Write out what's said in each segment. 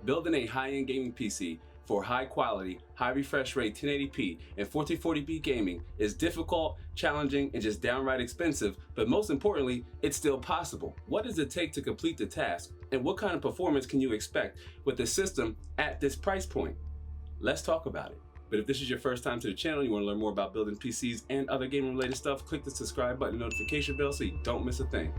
Building a high-end gaming PC for high quality, high refresh rate 1080p and 1440p gaming is difficult, challenging, and just downright expensive, but most importantly, it's still possible. What does it take to complete the task, and what kind of performance can you expect with the system at this price point? Let's talk about it. But if this is your first time to the channel, you want to learn more about building PCs and other gaming related stuff, click the subscribe button and notification bell so you don't miss a thing.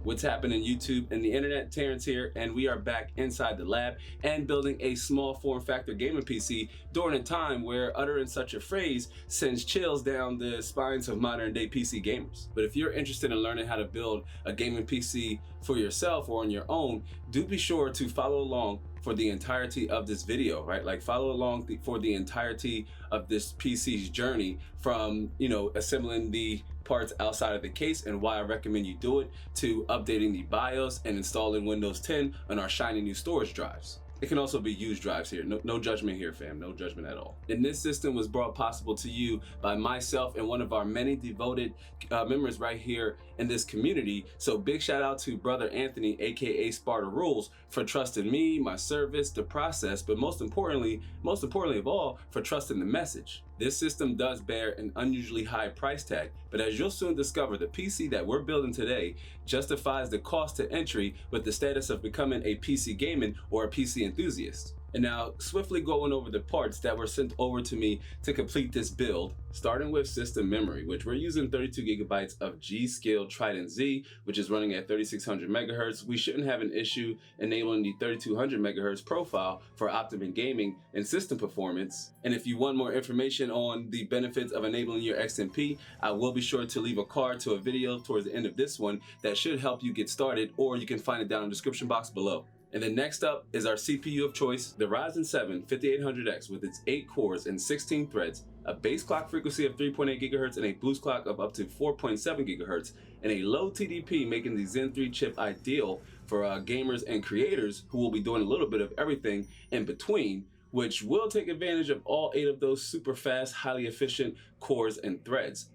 What's happening YouTube and the internet? Terrence here, and we are back inside the lab and building a small form factor gaming PC during a time where uttering such a phrase sends chills down the spines of modern day PC gamers. But if you're interested in learning how to build a gaming PC for yourself or on your own, do be sure to follow along for the entirety of this video, right? Like follow along for the entirety of this PC's journey from, assembling the parts outside of the case and why I recommend you do it, to updating the BIOS and installing Windows 10 on our shiny new storage drives. It can also be used drives here. No judgment here, fam. No judgment at all. And this system was brought possible to you by myself and one of our many devoted members right here in this community. So big shout out to brother Anthony, aka Sparta Rules, for trusting me, my service, the process, but most importantly of all, for trusting the message. This system does bear an unusually high price tag, but as you'll soon discover, the PC that we're building today justifies the cost to entry with the status of becoming a PC gaming or a PC enthusiast. And now, swiftly going over the parts that were sent over to me to complete this build, starting with system memory, which we're using 32 gigabytes of G.Skill Trident Z, which is running at 3600 megahertz. We shouldn't have an issue enabling the 3200 megahertz profile for optimum gaming and system performance. And if you want more information on the benefits of enabling your XMP, I will be sure to leave a card to a video towards the end of this one that should help you get started, or you can find it down in the description box below. And then next up is our CPU of choice, the Ryzen 7 5800X with its 8 cores and 16 threads, a base clock frequency of 3.8 GHz and a boost clock of up to 4.7 GHz, and a low TDP, making the Zen 3 chip ideal for gamers and creators who will be doing a little bit of everything in between, which will take advantage of all 8 of those super fast, highly efficient cores and threads.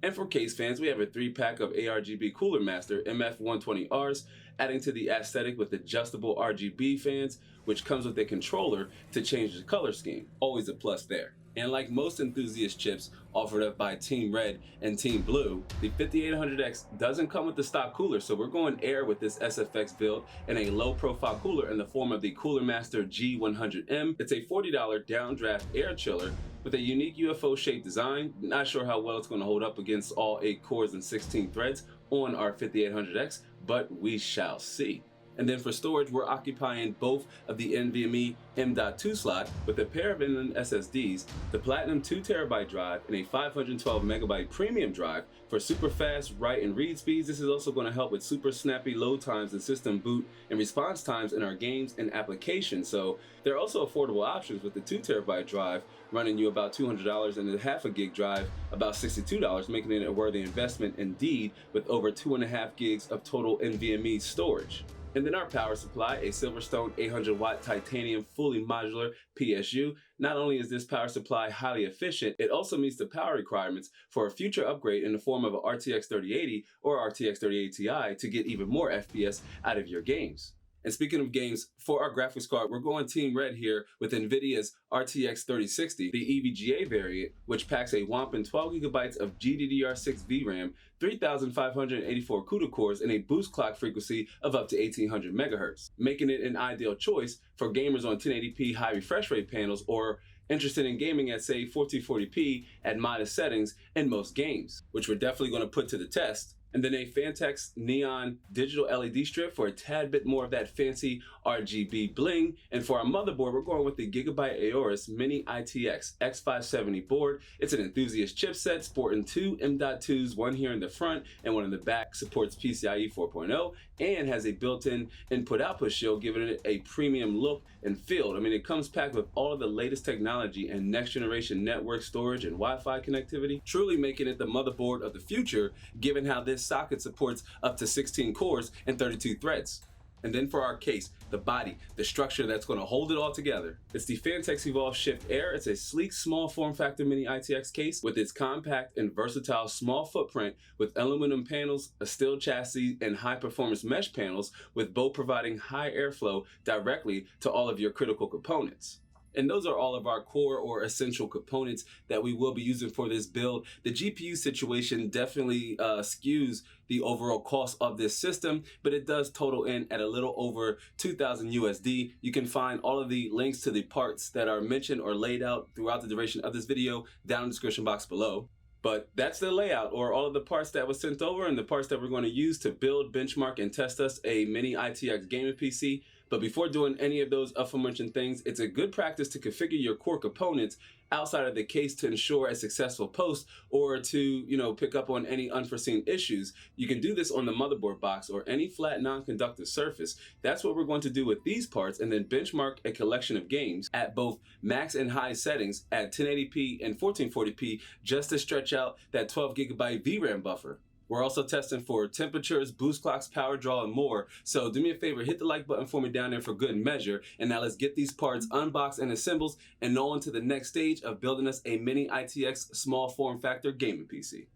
And for case fans, we have a 3-pack of ARGB Cooler Master MF120Rs, adding to the aesthetic with adjustable RGB fans, which comes with a controller to change the color scheme. Always a plus there. And like most enthusiast chips offered up by Team Red and Team Blue, the 5800X doesn't come with the stock cooler, so we're going air with this SFX build and a low profile cooler in the form of the Cooler Master G100M. It's a $40 downdraft air chiller with a unique UFO shaped design. Not sure how well it's going to hold up against all 8 cores and 16 threads on our 5800X, but we shall see. And then for storage, we're occupying both of the NVMe M.2 slot with a pair of inland SSDs, the Platinum 2TB drive, and a 512 MB premium drive for super fast write and read speeds. This is also going to help with super snappy load times and system boot and response times in our games and applications. So there are also affordable options with the 2TB drive running you about $200 and the half a gig drive about $62, making it a worthy investment indeed with over 2.5 gigs of total NVMe storage. And then our power supply, a Silverstone 800 watt titanium fully modular PSU. Not only is this power supply highly efficient, it also meets the power requirements for a future upgrade in the form of a RTX 3080 or RTX 3080 Ti to get even more FPS out of your games. And speaking of games, for our graphics card, we're going Team Red here with NVIDIA's RTX 3060, the EVGA variant, which packs a whopping 12 gigabytes of GDDR6 VRAM, 3,584 CUDA cores, and a boost clock frequency of up to 1800 megahertz, making it an ideal choice for gamers on 1080p high refresh rate panels or interested in gaming at, say, 1440p at modest settings in most games, which we're definitely going to put to the test. And then a Fantex neon digital LED strip for a tad bit more of that fancy RGB bling. And for our motherboard, we're going with the Gigabyte Aorus MINI-ITX X570 board. It's an enthusiast chipset sporting 2 M.2s, one here in the front and one in the back, supports PCIe 4.0, and has a built-in input-output shield, giving it a premium look and feel. I mean, it comes packed with all of the latest technology and next-generation network storage and Wi-Fi connectivity, truly making it the motherboard of the future, given how this socket supports up to 16 cores and 32 threads. And then for our case, the body, the structure that's going to hold it all together. It's the Fantex Evolve Shift Air. It's a sleek, small form factor MINI-ITX case with its compact and versatile small footprint with aluminum panels, a steel chassis, and high performance mesh panels, with both providing high airflow directly to all of your critical components. And those are all of our core or essential components that we will be using for this build. The GPU situation definitely skews the overall cost of this system, but it does total in at a little over 2,000 USD. You can find all of the links to the parts that are mentioned or laid out throughout the duration of this video down in the description box below. But that's the layout, or all of the parts that was sent over and the parts that we're going to use to build, benchmark, and test us a MINI-ITX gaming PC. But before doing any of those aforementioned things, it's a good practice to configure your core components outside of the case to ensure a successful post, or to pick up on any unforeseen issues. You can do this on the motherboard box or any flat non-conductive surface. That's what we're going to do with these parts, and then benchmark a collection of games at both max and high settings at 1080p and 1440p just to stretch out that 12GB VRAM buffer. We're also testing for temperatures, boost clocks, power draw, and more. So do me a favor, hit the like button for me down there for good measure. And now let's get these parts unboxed and assembled and on to the next stage of building us a MINI-ITX small form factor gaming PC.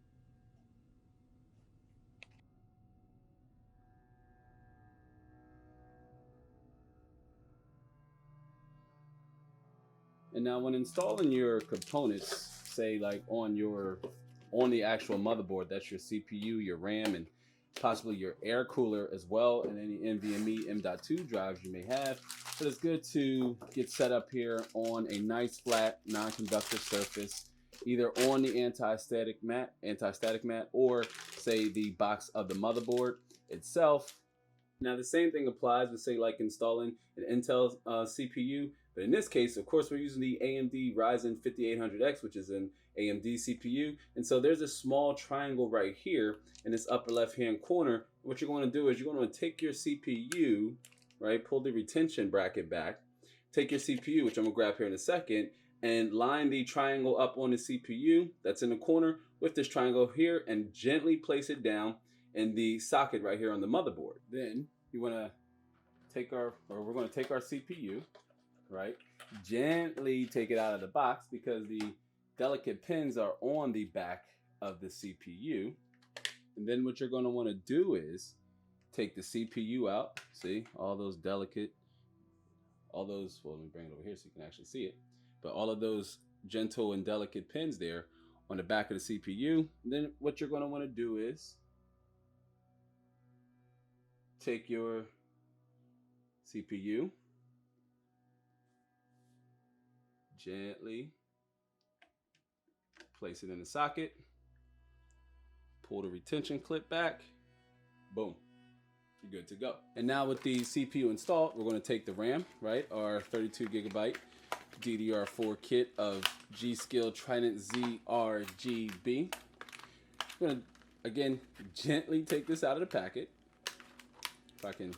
And now when installing your components, say like on the actual motherboard, that's your CPU, your RAM, and possibly your air cooler as well, and any NVMe M.2 drives you may have. But it's good to get set up here on a nice flat non-conductive surface, either on the anti-static mat, or say the box of the motherboard itself. Now the same thing applies with, say, like installing an Intel CPU, but in this case, of course, we're using the AMD Ryzen 5800X, which is an AMD CPU. And so there's a small triangle right here in this upper left-hand corner. What you're going to do is you're going to take your CPU, right, pull the retention bracket back, take your CPU, which I'm going to grab here in a second, and line the triangle up on the CPU that's in the corner with this triangle here, and gently place it down in the socket right here on the motherboard. Then you want to we're going to take our CPU, right? Gently take it out of the box because the delicate pins are on the back of the CPU. And then what you're going to want to do is take the CPU out. See all those well, let me bring it over here so you can actually see it. But all of those gentle and delicate pins there on the back of the CPU. And then what you're going to want to do is take your CPU, gently place it in the socket, pull the retention clip back, boom, you're good to go. And now with the CPU installed, we're going to take the RAM, right, our 32GB DDR4 kit of G.Skill Trident Z RGB. I'm going to, again, gently take this out of the packet. If I can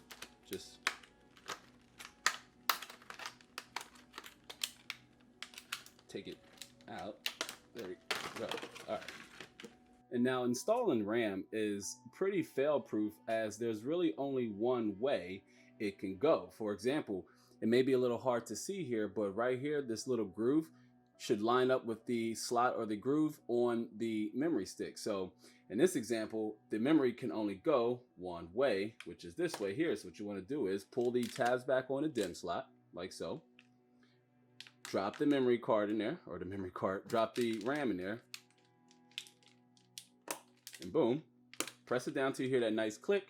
just take it out. There we go. All right. And now installing RAM is pretty fail-proof, as there's really only one way it can go. For example, it may be a little hard to see here, but right here, this little groove should line up with the slot or the groove on the memory stick. So in this example, the memory can only go one way, which is this way here. So what you want to do is pull the tabs back on the DIMM slot, like so. Drop the memory card in there, or drop the RAM in there. And boom, press it down till you hear that nice click.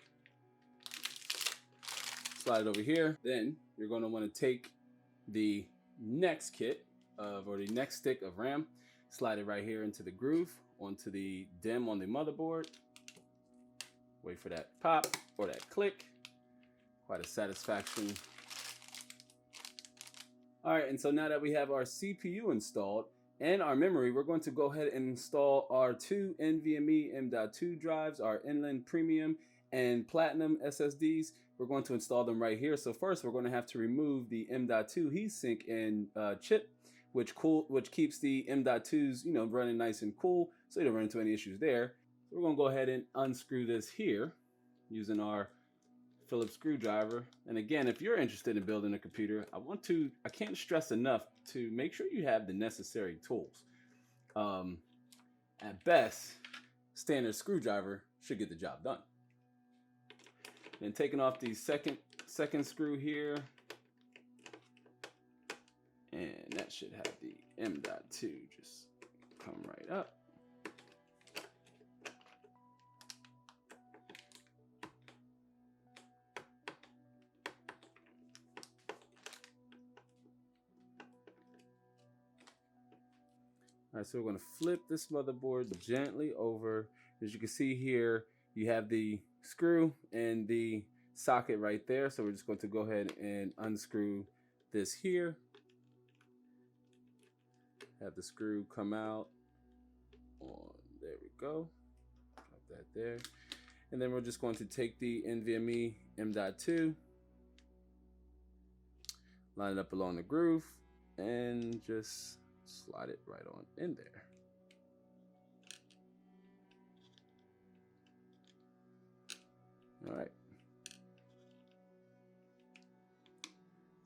Slide it over here. Then you're going to want to take the next kit or the next stick of RAM, slide it right here into the groove, onto the DIMM on the motherboard. Wait for that pop or that click. Quite a satisfaction. All right, and so now that we have our CPU installed and our memory, we're going to go ahead and install our two NVMe M.2 drives, our Inland Premium and Platinum SSDs. We're going to install them right here. So first, we're going to have to remove the M.2 heatsink and chip, which keeps the M.2s, running nice and cool, so you don't run into any issues there. So we're going to go ahead and unscrew this here using our Phillips screwdriver. And again, if you're interested in building a computer, I can't stress enough to make sure you have the necessary tools. At best, standard screwdriver should get the job done. Then taking off the second screw here, and that should have the M.2 just come right up. All right, so we're going to flip this motherboard gently over. As you can see here, you have the screw and the socket right there. So we're just going to go ahead and unscrew this here. Have the screw come out. There we go. Got that there. And then we're just going to take the NVMe M.2, line it up along the groove, and just slide it right on in there. All right.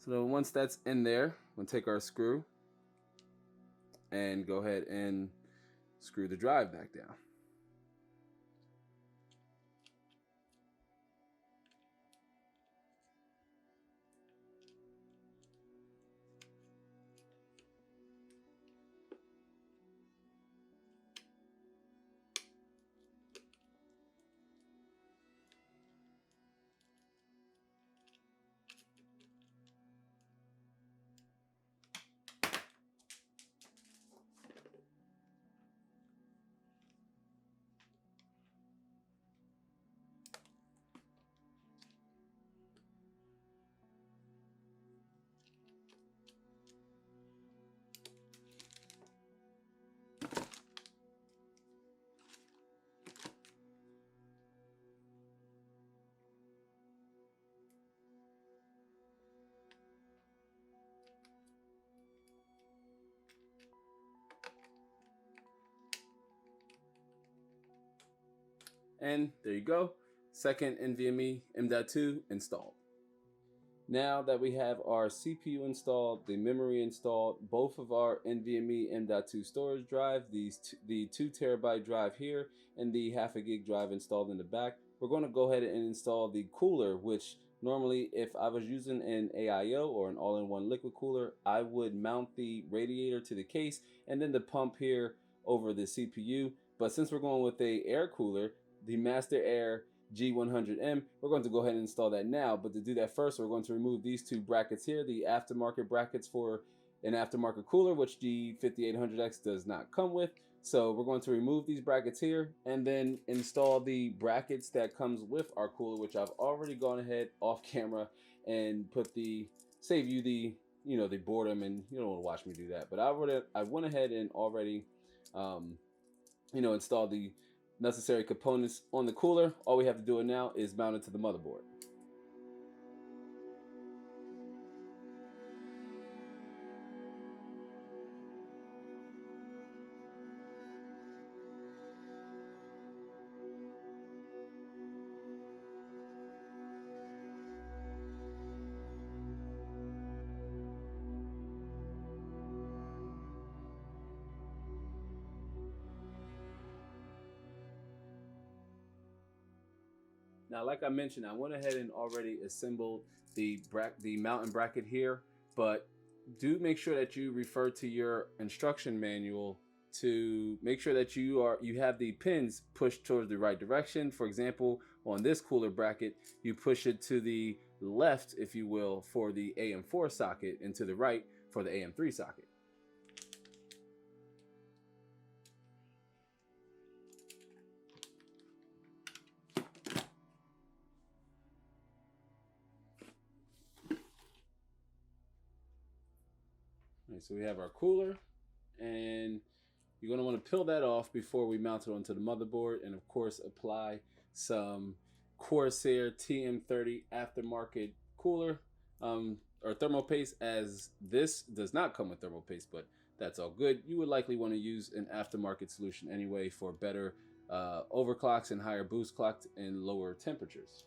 So then once that's in there, we'll take our screw and go ahead and screw the drive back down. And there you go, second NVMe M.2 installed. Now that we have our CPU installed, the memory installed, both of our NVMe M.2 storage drive, the 2 terabyte drive here, and the 0.5 gig drive installed in the back, we're going to go ahead and install the cooler, which normally if I was using an AIO or an all-in-one liquid cooler, I would mount the radiator to the case and then the pump here over the CPU. But since we're going with a air cooler, the Master Air G100M, we're going to go ahead and install that now. But to do that first, we're going to remove these two brackets here, the aftermarket brackets for an aftermarket cooler, which the 5800X does not come with. So we're going to remove these brackets here and then install the brackets that comes with our cooler, which I've already gone ahead off camera and put save you the boredom, and you don't want to watch me do that. But I went ahead and already installed the necessary components on the cooler. All we have to do now is mount it to the motherboard. Now, like I mentioned, I went ahead and already assembled the mounting bracket here, but do make sure that you refer to your instruction manual to make sure that you have the pins pushed towards the right direction. For example, on this cooler bracket, you push it to the left, if you will, for the AM4 socket, and to the right for the AM3 socket. So we have our cooler, and you're going to want to peel that off before we mount it onto the motherboard, and of course apply some Corsair TM30 aftermarket cooler or thermal paste, as this does not come with thermal paste, but that's all good. You would likely want to use an aftermarket solution anyway for better overclocks and higher boost clocks and lower temperatures.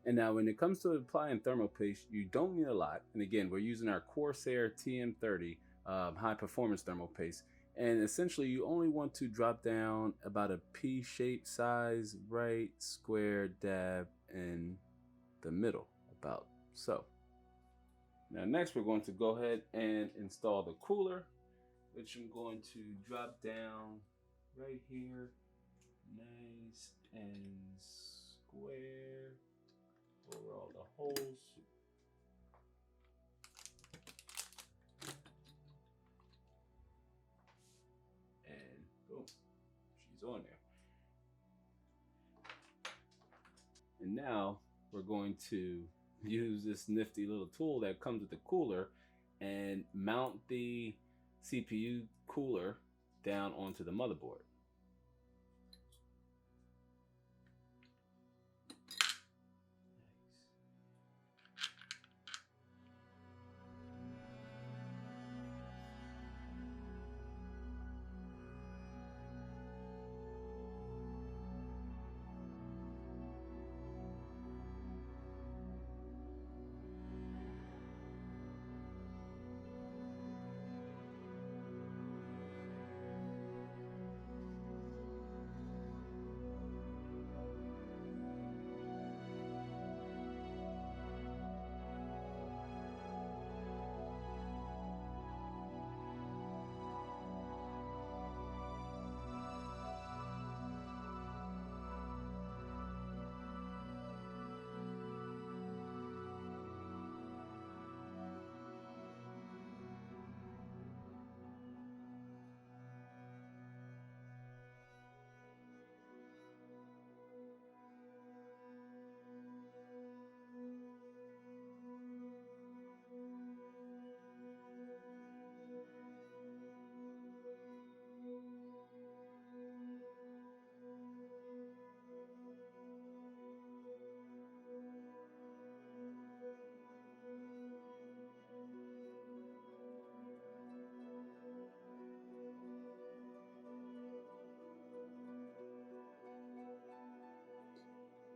And now when it comes to applying thermal paste, you don't need a lot. And again, we're using our Corsair TM30 high performance thermal paste. And essentially you only want to drop down about a pea-shaped size, right square dab in the middle, about so. Now next we're going to go ahead and install the cooler, which I'm going to drop down right here, nice and square over all the holes. And boom, she's on there. And now we're going to use this nifty little tool that comes with the cooler and mount the CPU cooler down onto the motherboard.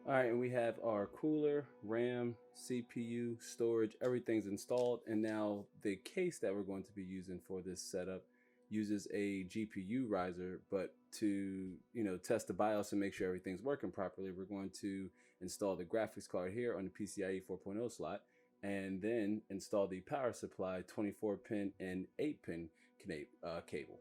All right, and we have our cooler, RAM, CPU, storage, everything's installed. And now the case that we're going to be using for this setup uses a GPU riser, but to test the BIOS and make sure everything's working properly, we're going to install the graphics card here on the PCIe 4.0 slot, and then install the power supply 24-pin and 8-pin cable.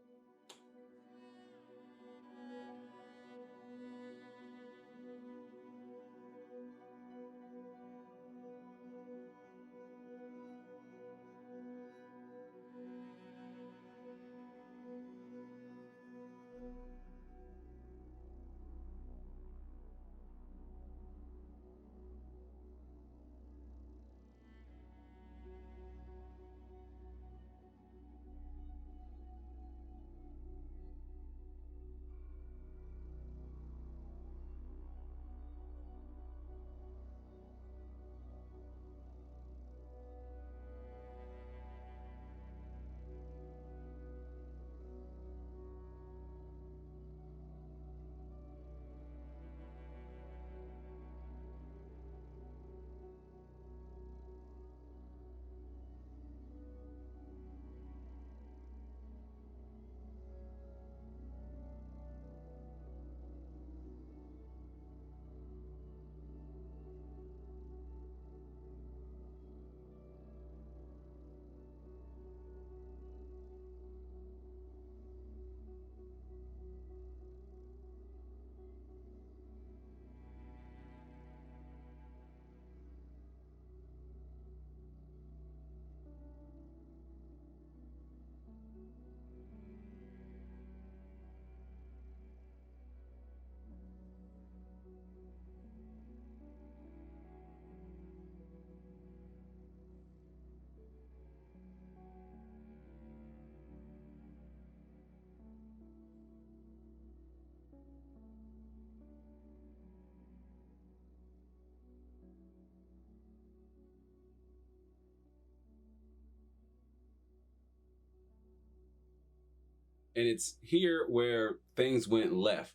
And it's here where things went left.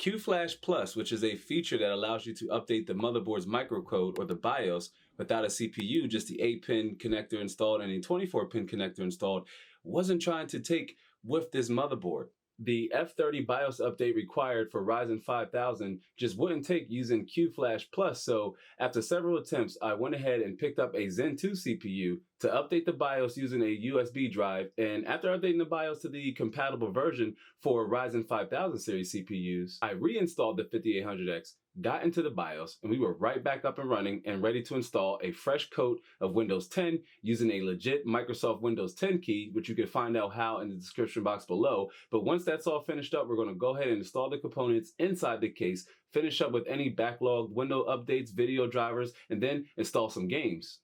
QFlash Plus, which is a feature that allows you to update the motherboard's microcode or the BIOS without a CPU, just the 8-pin connector installed and a 24-pin connector installed, wasn't trying to take with this motherboard. The F30 BIOS update required for Ryzen 5000 just wouldn't take using QFlash Plus, so after several attempts, I went ahead and picked up a Zen 2 CPU to update the BIOS using a USB drive, and after updating the BIOS to the compatible version for Ryzen 5000 series CPUs, I reinstalled the 5800X, got into the BIOS, and we were right back up and running and ready to install a fresh coat of Windows 10 using a legit Microsoft Windows 10 key, which you can find out how in the description box below. But once that's all finished up, we're going to go ahead and install the components inside the case, finish up with any backlogged window updates, video drivers, and then install some games.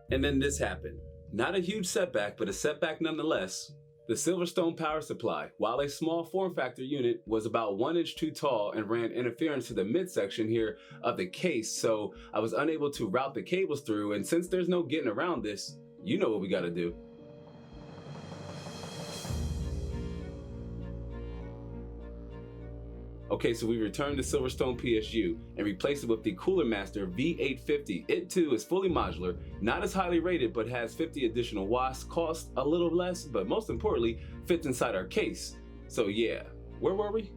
And then this happened. Not a huge setback, but a setback nonetheless. The Silverstone power supply, while a small form factor unit, was about 1 inch too tall and ran interference to the midsection here of the case, so I was unable to route the cables through, and since there's no getting around this, you know what we gotta do. Okay, so we returned the Silverstone PSU and replaced it with the Cooler Master V850. It too is fully modular, not as highly rated, but has 50 additional watts, costs a little less, but most importantly, fits inside our case. So yeah, where were we?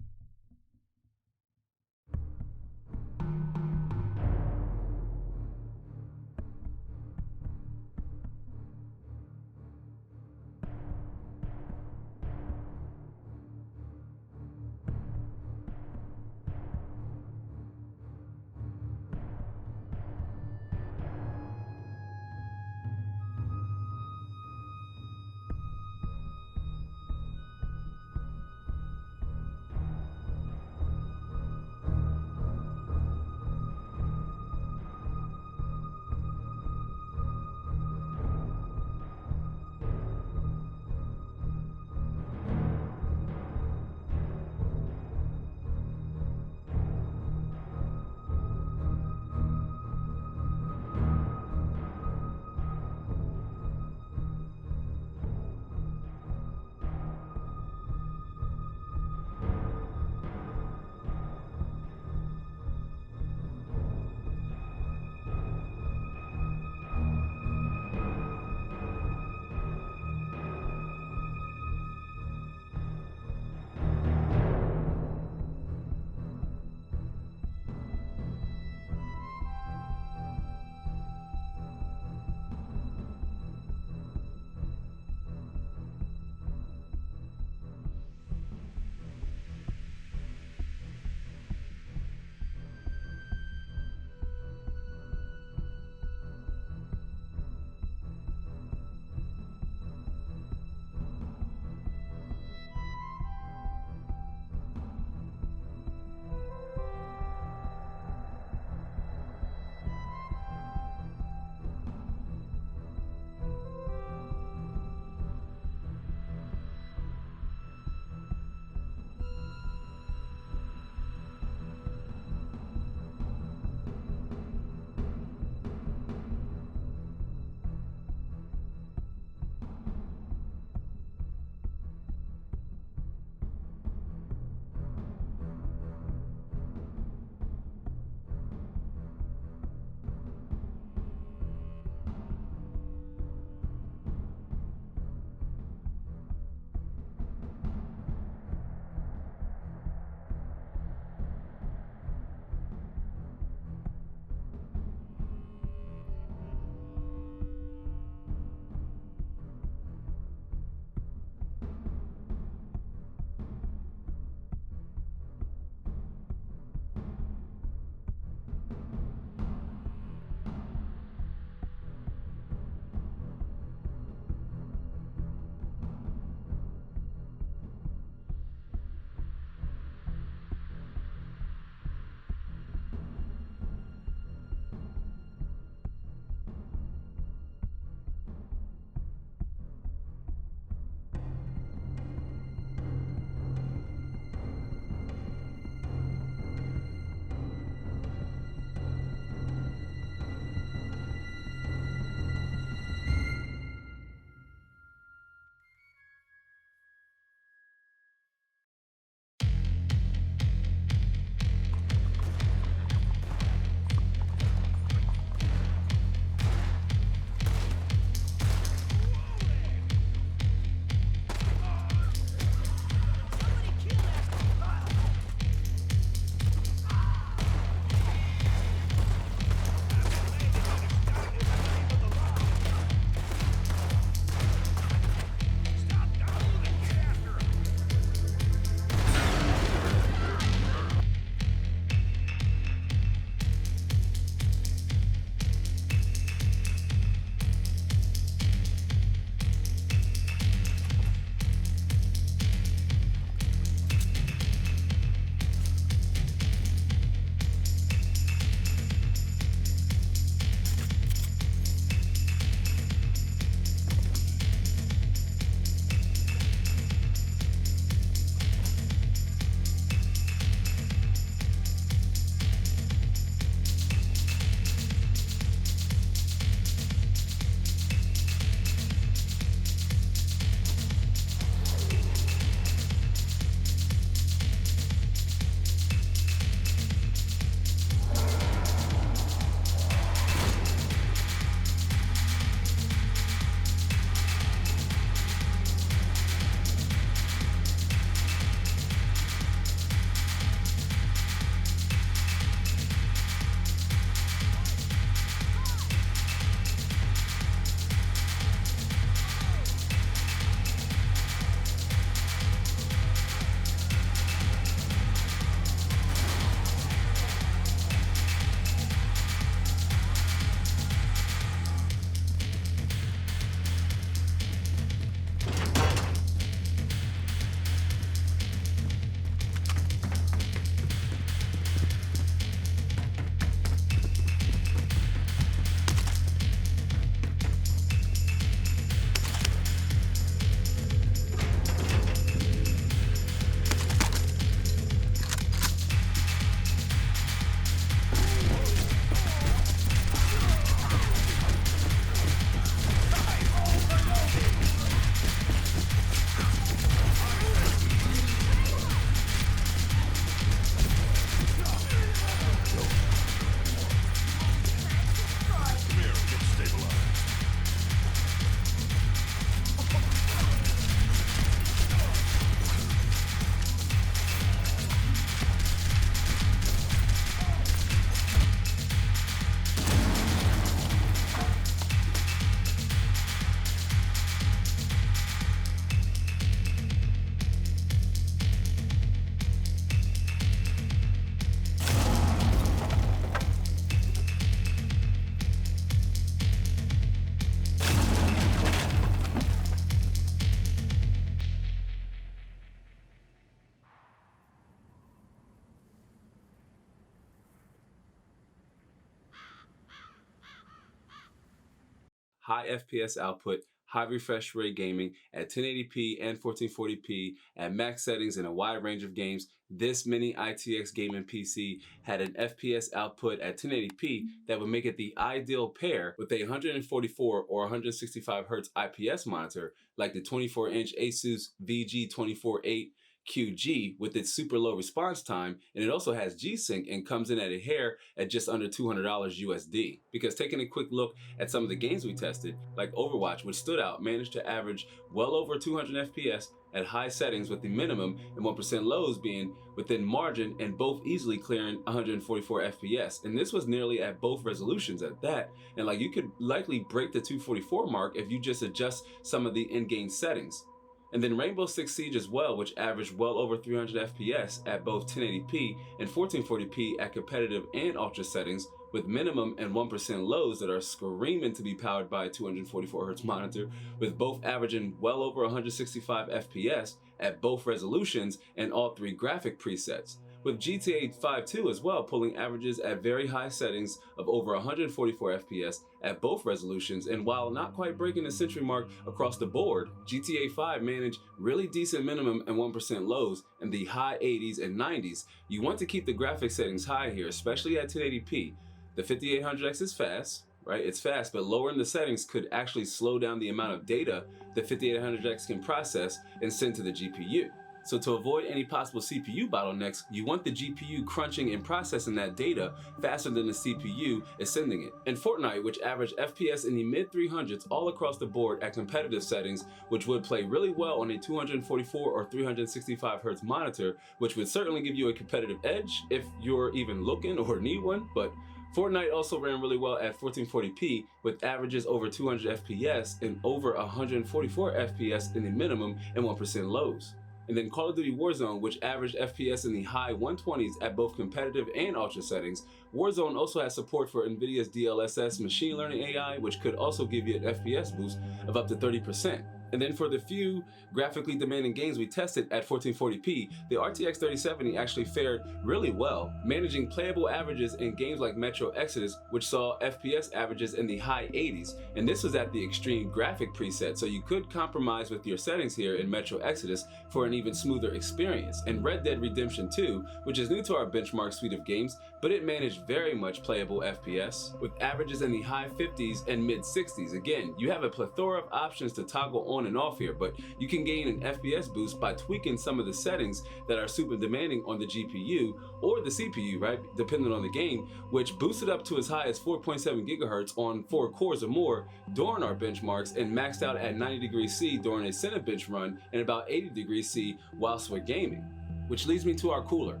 high FPS output, high refresh rate gaming at 1080p and 1440p at max settings in a wide range of games. This Mini-ITX gaming PC had an FPS output at 1080p that would make it the ideal pair with a 144 or 165 Hz IPS monitor like the 24-inch Asus VG248 QG with its super low response time, and it also has G-Sync and comes in at a hair at just under $200 USD. Because taking a quick look at some of the games we tested, like Overwatch, which stood out, managed to average well over 200 FPS at high settings, with the minimum and 1% lows being within margin and both easily clearing 144 FPS. And this was nearly at both resolutions at that. And like, you could likely break the 244 mark if you just adjust some of the in-game settings. And then Rainbow Six Siege as well, which averaged well over 300 FPS at both 1080p and 1440p at competitive and ultra settings, with minimum and 1% lows that are screaming to be powered by a 244 Hz monitor, with both averaging well over 165 FPS at both resolutions and all three graphic presets, with GTA 5 2 as well pulling averages at very high settings of over 144 FPS at both resolutions. And while not quite breaking the century mark across the board, GTA 5 managed really decent minimum and 1% lows in the high 80s and 90s. You want to keep the graphic settings high here, especially at 1080p. The 5800X is fast, right? It's fast, but lowering the settings could actually slow down the amount of data the 5800X can process and send to the GPU. So to avoid any possible CPU bottlenecks, you want the GPU crunching and processing that data faster than the CPU is sending it. And Fortnite, which averaged FPS in the mid 300s all across the board at competitive settings, which would play really well on a 244 or 365 Hz monitor, which would certainly give you a competitive edge if you're even looking or need one. But Fortnite also ran really well at 1440p with averages over 200 FPS and over 144 FPS in the minimum and 1% lows. And then Call of Duty Warzone, which averaged FPS in the high 120s at both competitive and ultra settings. Warzone also has support for NVIDIA's DLSS machine learning AI, which could also give you an FPS boost of up to 30%. And then for the few graphically demanding games we tested at 1440p, the RTX 3070 actually fared really well, managing playable averages in games like Metro Exodus, which saw FPS averages in the high 80s. And this was at the extreme graphic preset, so you could compromise with your settings here in Metro Exodus for an even smoother experience. And Red Dead Redemption 2, which is new to our benchmark suite of games, but it managed very much playable FPS with averages in the high 50s and mid 60s. Again, you have a plethora of options to toggle on and off here, but you can gain an FPS boost by tweaking some of the settings that are super demanding on the GPU or the CPU, right, depending on the game, which boosted up to as high as 4.7 gigahertz on 4 cores or more during our benchmarks, and maxed out at 90 degrees C during a Cinebench run and about 80 degrees C whilst we're gaming. Which leads me to our cooler,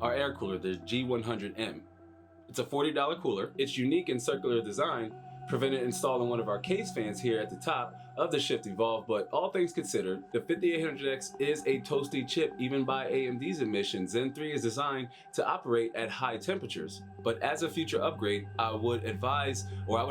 our air cooler, the G100M. It's a $40 cooler. Its unique and circular design prevented installing one of our case fans here at the top of the Shift Evolve, but all things considered, the 5800X is a toasty chip even by AMD's admission. Zen 3 is designed to operate at high temperatures, but as a future upgrade, I would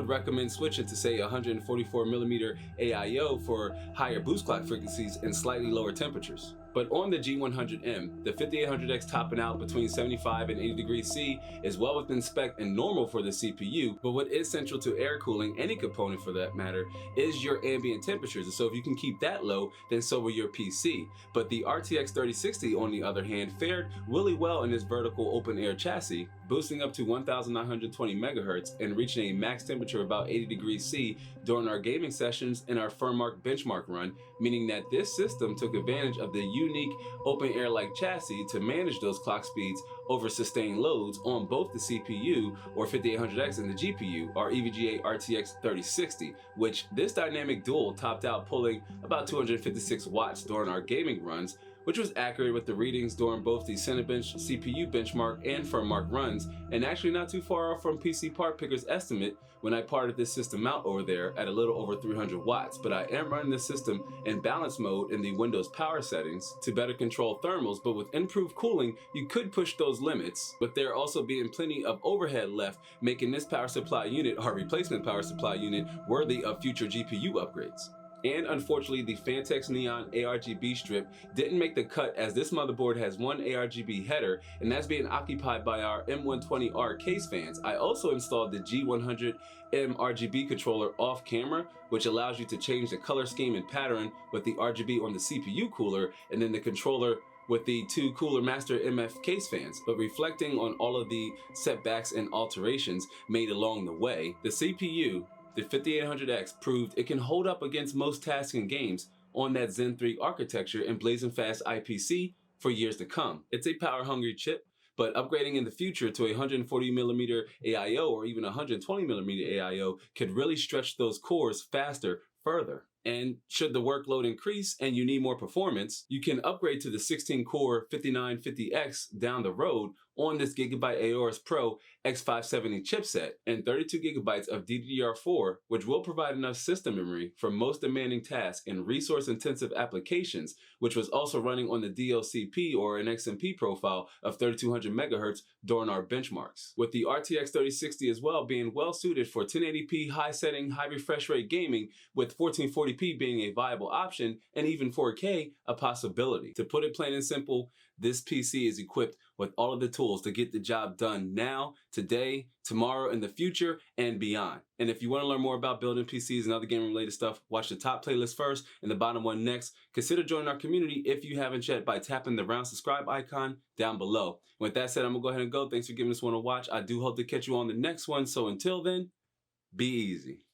recommend switching to say 144mm AIO for higher boost clock frequencies and slightly lower temperatures. But on the G100M, the 5800X topping out between 75 and 80 degrees C is well within spec and normal for the CPU, but what is central to air cooling, any component for that matter, is your ambient temperatures. And so if you can keep that low, then so will your PC. But the RTX 3060, on the other hand, fared really well in this vertical open air chassis, boosting up to 1920 megahertz and reaching a max temperature of about 80 degrees C during our gaming sessions and our Firmark benchmark run, meaning that this system took advantage of the unique open air like chassis to manage those clock speeds over sustained loads on both the CPU or 5800X and the GPU, our EVGA RTX 3060, which this dynamic dual topped out pulling about 256 watts during our gaming runs, which was accurate with the readings during both the Cinebench CPU benchmark and Firmark runs, and actually not too far off from PC Part Picker's estimate when I parted this system out over there at a little over 300 watts. But I am running this system in balance mode in the Windows power settings to better control thermals, but with improved cooling, you could push those limits, but there also being plenty of overhead left, making this power supply unit, our replacement power supply unit, worthy of future GPU upgrades. And unfortunately, the Fantex Neon ARGB strip didn't make the cut, as this motherboard has one ARGB header, and that's being occupied by our M120R case fans. I also installed the G100M RGB controller off camera, which allows you to change the color scheme and pattern with the RGB on the CPU cooler, and then the controller with the two Cooler Master MF case fans. But reflecting on all of the setbacks and alterations made along the way, the CPU, the 5800X, proved it can hold up against most tasks and games on that Zen 3 architecture and blazing fast IPC for years to come. It's a power-hungry chip, but upgrading in the future to a 140mm AIO or even 120mm AIO could really stretch those cores faster further. And should the workload increase and you need more performance, you can upgrade to the 16-core 5950X down the road on this Gigabyte Aorus Pro X570 chipset and 32 gigabytes of DDR4, which will provide enough system memory for most demanding tasks and resource-intensive applications, which was also running on the DLCP or an XMP profile of 3200 MHz during our benchmarks. With the RTX 3060 as well being well suited for 1080p high-setting, high-refresh rate gaming, with 1440p being a viable option and even 4K a possibility. To put it plain and simple, this PC is equipped with all of the tools to get the job done now, today, tomorrow, in the future, and beyond. And if you want to learn more about building PCs and other gaming related stuff, watch the top playlist first and the bottom one next. Consider joining our community if you haven't yet by tapping the round subscribe icon down below. With that said, I'm going to go ahead and go. Thanks for giving this one a watch. I do hope to catch you on the next one. So until then, be easy.